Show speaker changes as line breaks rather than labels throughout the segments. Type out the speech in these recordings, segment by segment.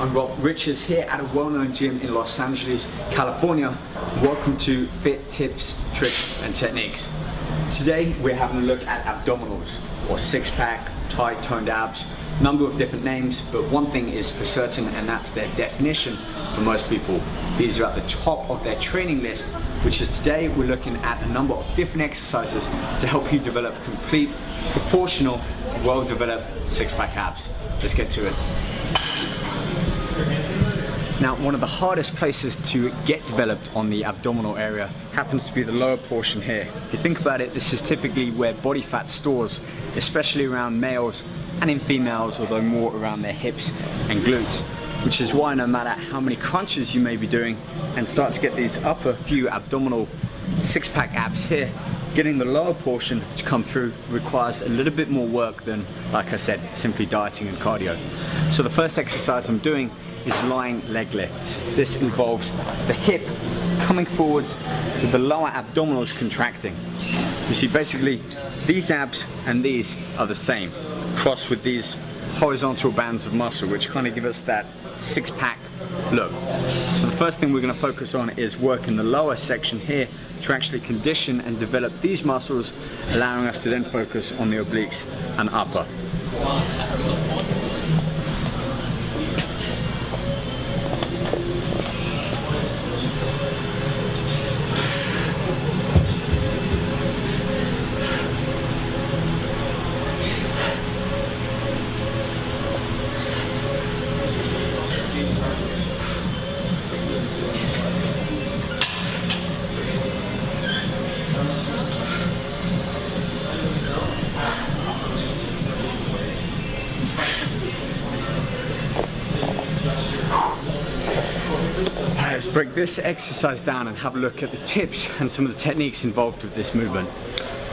I'm Rob Richards here at a well-known gym in Los Angeles, California. Welcome to Fit Tips, Tricks and Techniques. Today we're having a look at abdominals, or six-pack, tight toned abs. Number of different names, but one thing is for certain, and that's their definition for most people. These are at the top of their training list, which is today we're looking at a number of different exercises to help you develop complete, proportional, well-developed six-pack abs. Let's get to it. Now, one of the hardest places to get developed on the abdominal area happens to be the lower portion here. If you think about it, this is typically where body fat stores, especially around males and in females, although more around their hips and glutes, which is why no matter how many crunches you may be doing and start to get these upper few abdominal six-pack abs here, getting the lower portion to come through requires a little bit more work than, like I said, simply dieting and cardio. So the first exercise I'm doing is lying leg lifts. This involves the hip coming forwards with the lower abdominals contracting. You see, basically these abs and these are the same, crossed with these horizontal bands of muscle, which kind of give us that six-pack look. So the first thing we're going to focus on is working the lower section here to actually condition and develop these muscles, allowing us to then focus on the obliques and upper. Let's break this exercise down and have a look at the tips and some of the techniques involved with this movement.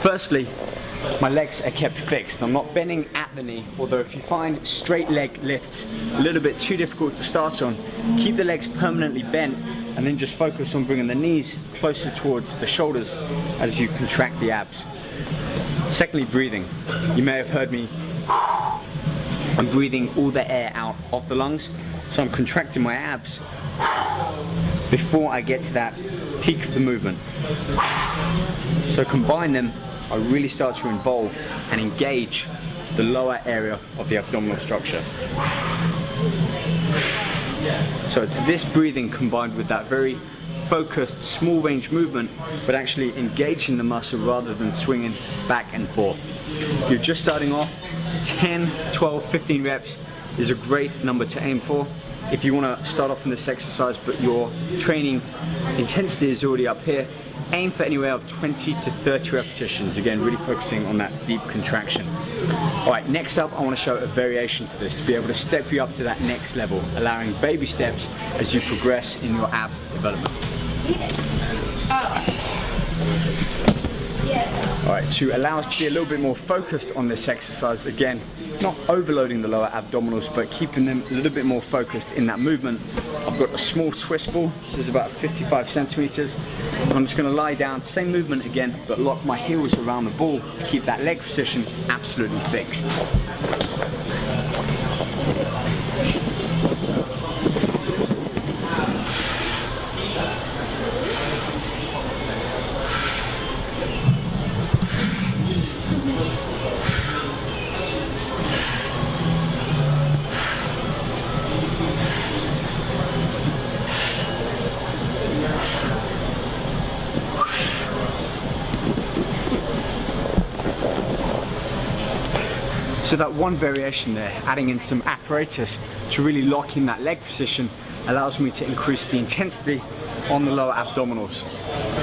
Firstly, my legs are kept fixed. I'm not bending at the knee, although if you find straight leg lifts a little bit too difficult to start on, keep the legs permanently bent and then just focus on bringing the knees closer towards the shoulders as you contract the abs. Secondly, breathing. You may have heard me, I'm breathing all the air out of the lungs, so I'm contracting my abs before I get to that peak of the movement. So combine them, I really start to involve and engage the lower area of the abdominal structure. So it's this breathing combined with that very focused small range movement, but actually engaging the muscle rather than swinging back and forth. If you're just starting off, 10, 12, 15 reps is a great number to aim for. If you want to start off in this exercise but your training intensity is already up here, aim for anywhere of 20 to 30 repetitions, again really focusing on that deep contraction. Alright, next up I want to show a variation to this to be able to step you up to that next level, allowing baby steps as you progress in your ab development. Alright, to allow us to be a little bit more focused on this exercise, again, not overloading the lower abdominals but keeping them a little bit more focused in that movement. I've got a small Swiss ball, this is about 55 centimeters. I'm just going to lie down, same movement again, but lock my heels around the ball to keep that leg position absolutely fixed. So that one variation there, adding in some apparatus to really lock in that leg position, allows me to increase the intensity on the lower abdominals.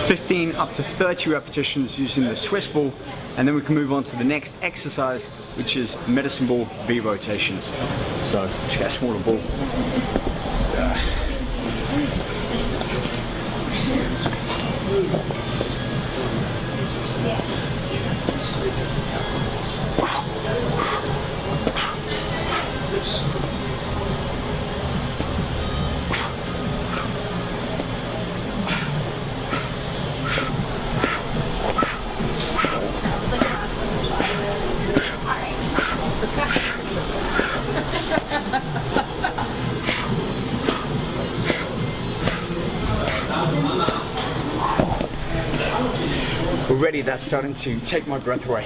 15 up to 30 repetitions using the Swiss ball, and then we can move on to the next exercise, which is medicine ball V rotations. So let's get a smaller ball. already that's starting to take my breath away.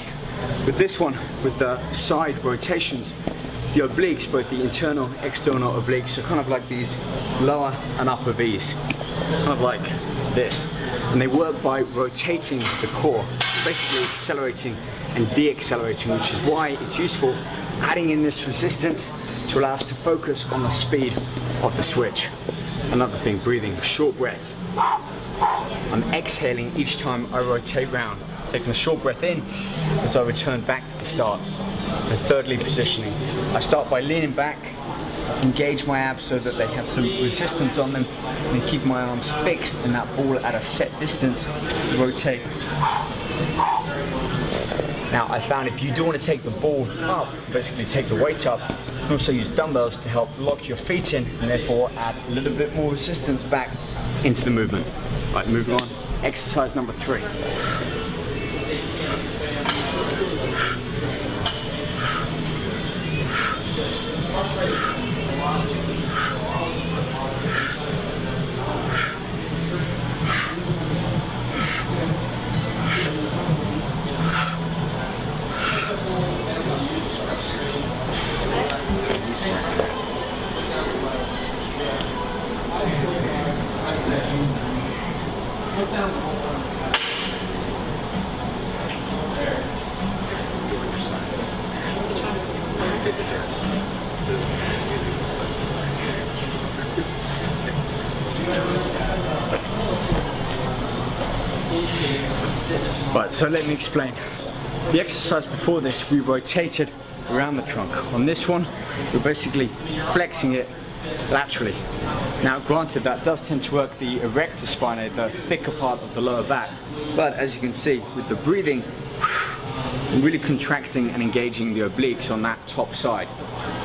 With this one, with the side rotations, the obliques, both the internal, external obliques, are kind of like these lower and upper V's, kind of like this. And they work by rotating the core, basically accelerating and de-accelerating, which is why it's useful adding in this resistance to allow us to focus on the speed of the switch. Another thing, breathing, short breaths. I'm exhaling each time I rotate round, taking a short breath in as I return back to the start. And thirdly, positioning. I start by leaning back, engage my abs so that they have some resistance on them, and then keep my arms fixed in that ball at a set distance, rotate. Now I found if you do want to take the ball up, basically take the weight up, you can also use dumbbells to help lock your feet in and therefore add a little bit more resistance back into the movement. Right, moving on. Exercise number 3. Right, so let me explain. The exercise before this, we rotated around the trunk. On this one, we're basically flexing it laterally. Now granted, that does tend to work the erector spinae, the thicker part of the lower back, but as you can see with the breathing, I'm really contracting and engaging the obliques on that top side.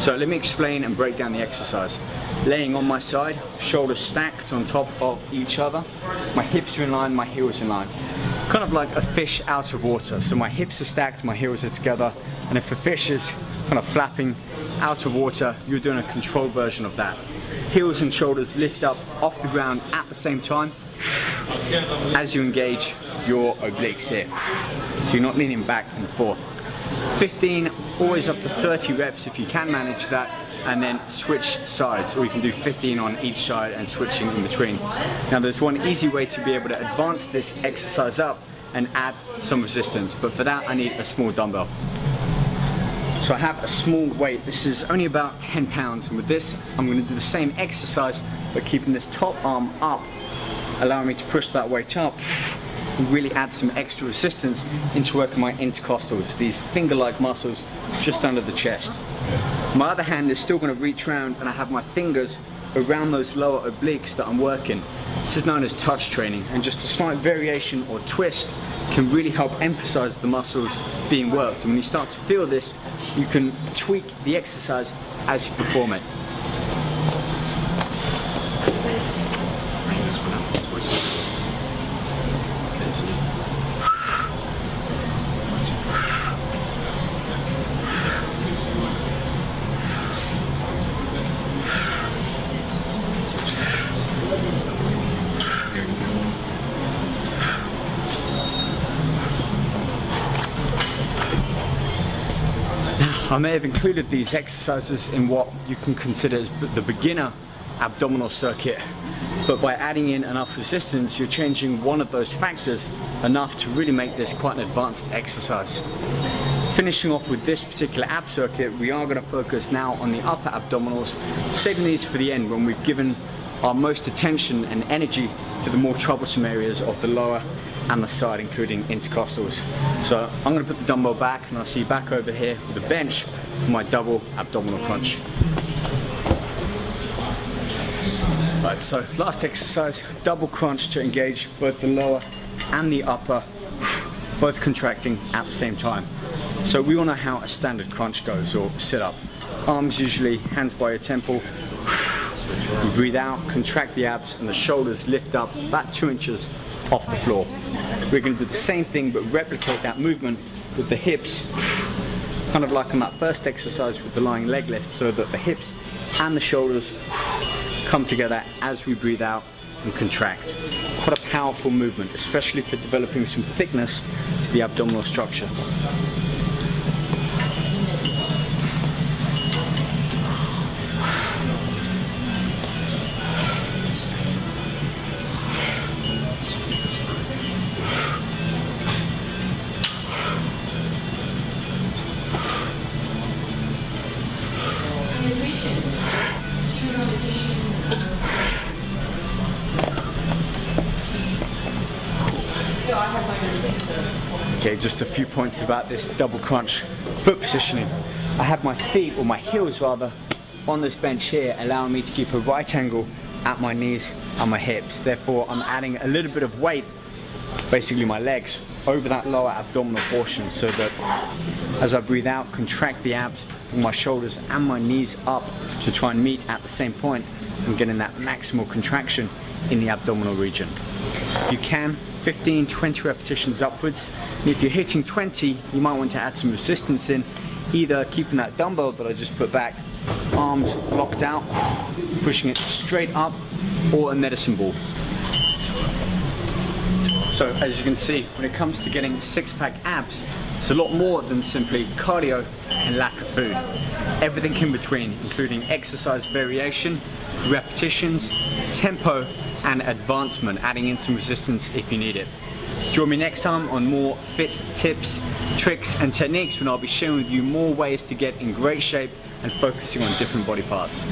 So let me explain and break down the exercise. Laying on my side, shoulders stacked on top of each other, my hips are in line, my heels in line. Kind of like a fish out of water. So my hips are stacked, my heels are together, and if a fish is kind of flapping out of water, you're doing a controlled version of that. Heels and shoulders lift up off the ground at the same time as you engage your obliques here. So you're not leaning back and forth. 15, always up to 30 reps if you can manage that, and then switch sides, or you can do 15 on each side and switching in between. Now there's one easy way to be able to advance this exercise up and add some resistance, but for that I need a small dumbbell. So I have a small weight, this is only about 10 pounds, and with this I'm going to do the same exercise but keeping this top arm up, allowing me to push that weight up and really add some extra resistance into working my intercostals, these finger-like muscles just under the chest. My other hand is still going to reach around and I have my fingers around those lower obliques that I'm working. This is known as touch training, and just a slight variation or twist can really help emphasize the muscles being worked. And when you start to feel this, you can tweak the exercise as you perform it. I may have included these exercises in what you can consider as the beginner abdominal circuit, but by adding in enough resistance, you're changing one of those factors enough to really make this quite an advanced exercise. Finishing off with this particular ab circuit, we are going to focus now on the upper abdominals, saving these for the end when we've given our most attention and energy to the more troublesome areas of the lower and the side, including intercostals. So I'm going to put the dumbbell back and I'll see you back over here with the bench for my double abdominal crunch. Right, so last exercise, double crunch to engage both the lower and the upper, both contracting at the same time. So we all know how a standard crunch goes, or sit up. Arms usually, hands by your temple. You breathe out, contract the abs, and the shoulders lift up about 2 inches off the floor. We're going to do the same thing but replicate that movement with the hips, kind of like on that first exercise with the lying leg lift, so that the hips and the shoulders come together as we breathe out and contract. Quite a powerful movement, especially for developing some thickness to the abdominal structure. Okay, just a few points about this double crunch foot positioning. I have my feet, or my heels rather, on this bench here, allowing me to keep a right angle at my knees and my hips. Therefore, I'm adding a little bit of weight, basically my legs, over that lower abdominal portion, so that as I breathe out, contract the abs, bring my shoulders and my knees up to try and meet at the same point and getting that maximal contraction in the abdominal region. If you can, 15-20 repetitions upwards. And if you're hitting 20, you might want to add some resistance in, either keeping that dumbbell that I just put back, arms locked out, pushing it straight up, or a medicine ball. So as you can see, when it comes to getting six-pack abs, it's a lot more than simply cardio and lack of food. Everything in between, including exercise variation, repetitions, tempo, and advancement, adding in some resistance if you need it. Join me next time on more fit tips, tricks and techniques, when I'll be sharing with you more ways to get in great shape and focusing on different body parts.